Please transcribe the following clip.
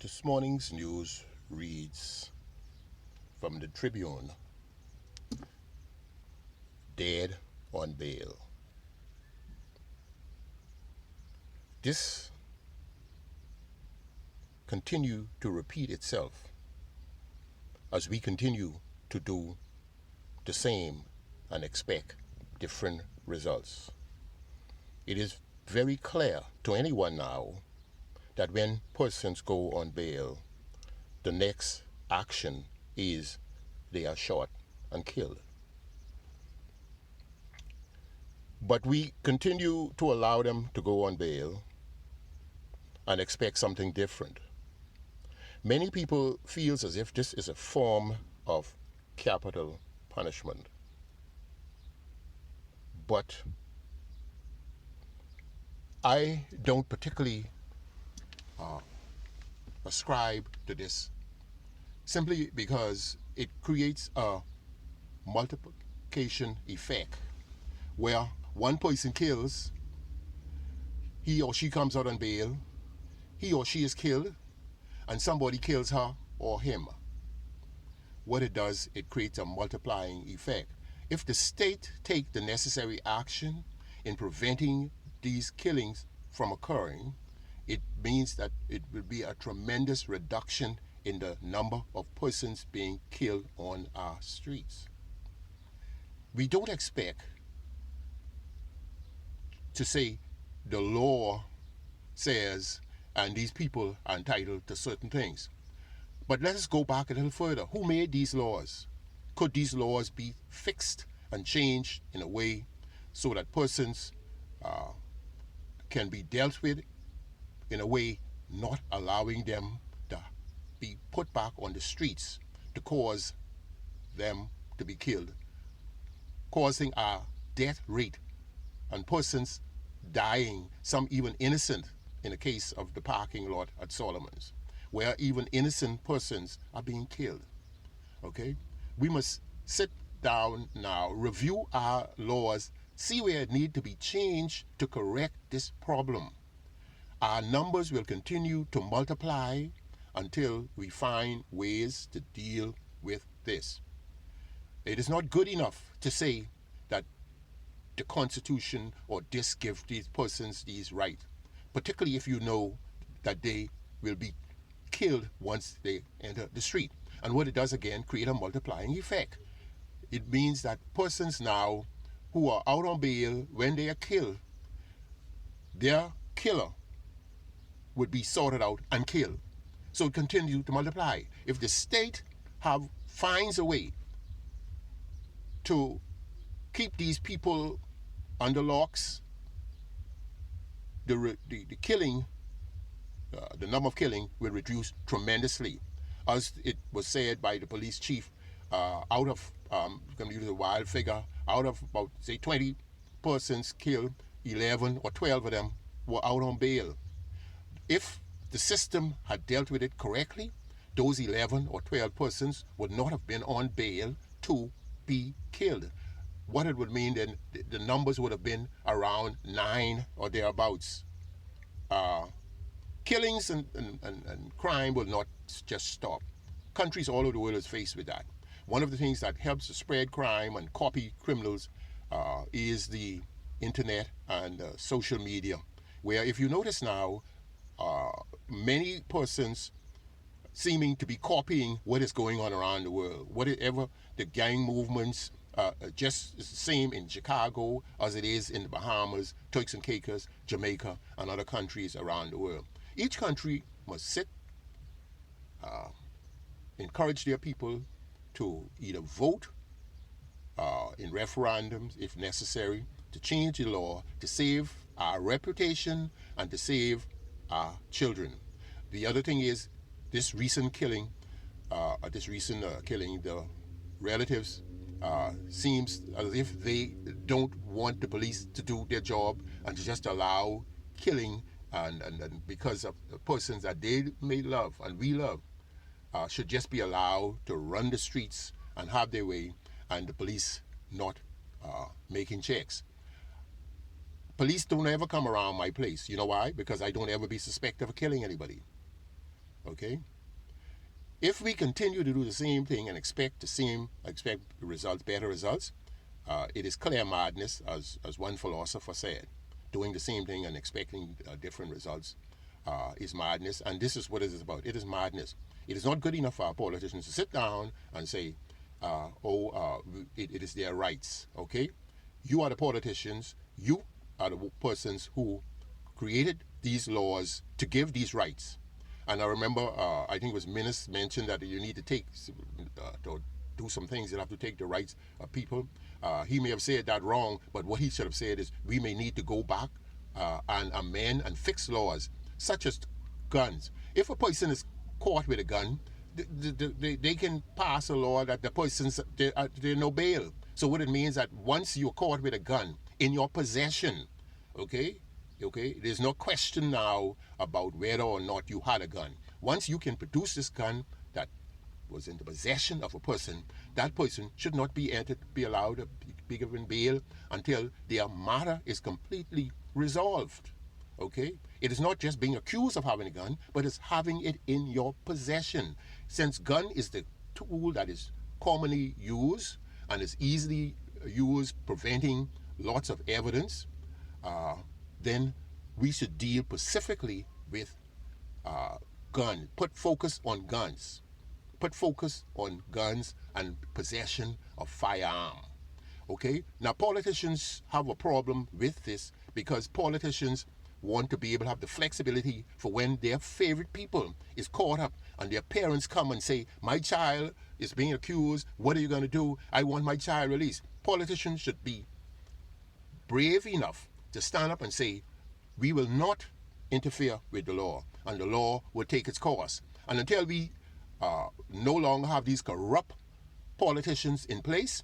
This morning's news reads from the Tribune: dead on bail. This continue to repeat itself as we continue to do the same and expect different results. It is very clear to anyone now that when persons go on bail, the next action is they are shot and killed. But we continue to allow them to go on bail and expect something different. Many people feel as if this is a form of capital punishment. But I don't particularly ascribe to this, simply because it creates a multiplication effect where one person kills, he or she comes out on bail, he or she is killed, and somebody kills her or him. What it does, it creates a multiplying effect. If the state take the necessary action in preventing these killings from occurring, it means that it will be a tremendous reduction in the number of persons being killed on our streets. We don't expect to say the law says and these people are entitled to certain things. But let us go back a little further. Who made these laws? Could these laws be fixed and changed in a way so that persons can be dealt with in a way not allowing them to be put back on the streets to cause them to be killed, causing a death rate and persons dying, some even innocent, in the case of the parking lot at Solomon's, where even innocent persons are being killed. Okay? We must sit down now, review our laws, see where it needs to be changed to correct this problem. Our numbers will continue to multiply until we find ways to deal with this. It is not good enough to say that the Constitution or this gives these persons these rights, particularly if you know that they will be killed once they enter the street. And what it does again, create a multiplying effect. It means that persons now who are out on bail, when they are killed, their killer would be sorted out and killed. So it continues to multiply. If the state finds a way to keep these people under locks, the killing, the number of killing will reduce tremendously. As it was said by the police chief, out of, I'm going to use a wild figure, out of about, say, 20 persons killed, 11 or 12 of them were out on bail. If the system had dealt with it correctly, those 11 or 12 persons would not have been on bail to be killed. What it would mean then, the numbers would have been around 9 or thereabouts. Killings and crime will not just stop. Countries all over the world is faced with that. One of the things that helps to spread crime and copy criminals is the internet and social media, where if you notice now, many persons seeming to be copying what is going on around the world. Whatever the gang movements, just the same in Chicago as it is in the Bahamas, Turks and Caicos, Jamaica, and other countries around the world. Each country must sit, encourage their people to either vote in referendums, if necessary, to change the law, to save our reputation and to save our children. The other thing is this recent killing, the relatives seems as if they don't want the police to do their job and to just allow killing and because of the persons that they may love and we love should just be allowed to run the streets and have their way, and the police not making checks. Police don't ever come around my place. You know why? Because I don't ever be suspected of killing anybody. Okay? If we continue to do the same thing and expect results, better results, it is clear madness, as one philosopher said. Doing the same thing and expecting different results is madness, and this is what it is about. It is madness. It is not good enough for our politicians to sit down and say, it is their rights. Okay, you are the politicians. You are the persons who created these laws to give these rights. And I remember, I think it was Minnis mentioned that you need to to do some things, you have to take the rights of people. He may have said that wrong, but what he should have said is we may need to go back and amend and fix laws, such as guns. If a person is caught with a gun, they can pass a law that the person's there's no bail. So what it means that once you're caught with a gun in your possession, okay, there's no question now about whether or not you had a gun. Once you can produce this gun that was in the possession of a person, that person should not be allowed to be given bail until their matter is completely resolved. Okay? It is not just being accused of having a gun, but it's having it in your possession. Since gun is the tool that is commonly used and is easily used preventing lots of evidence, then we should deal specifically with guns. Put focus on guns. Put focus on guns and possession of firearm. Okay? Now, politicians have a problem with this because politicians want to be able to have the flexibility for when their favorite people is caught up and their parents come and say, my child is being accused, what are you going to do? I want my child released. Politicians should be brave enough to stand up and say, we will not interfere with the law, and the law will take its course. And until we no longer have these corrupt politicians in place,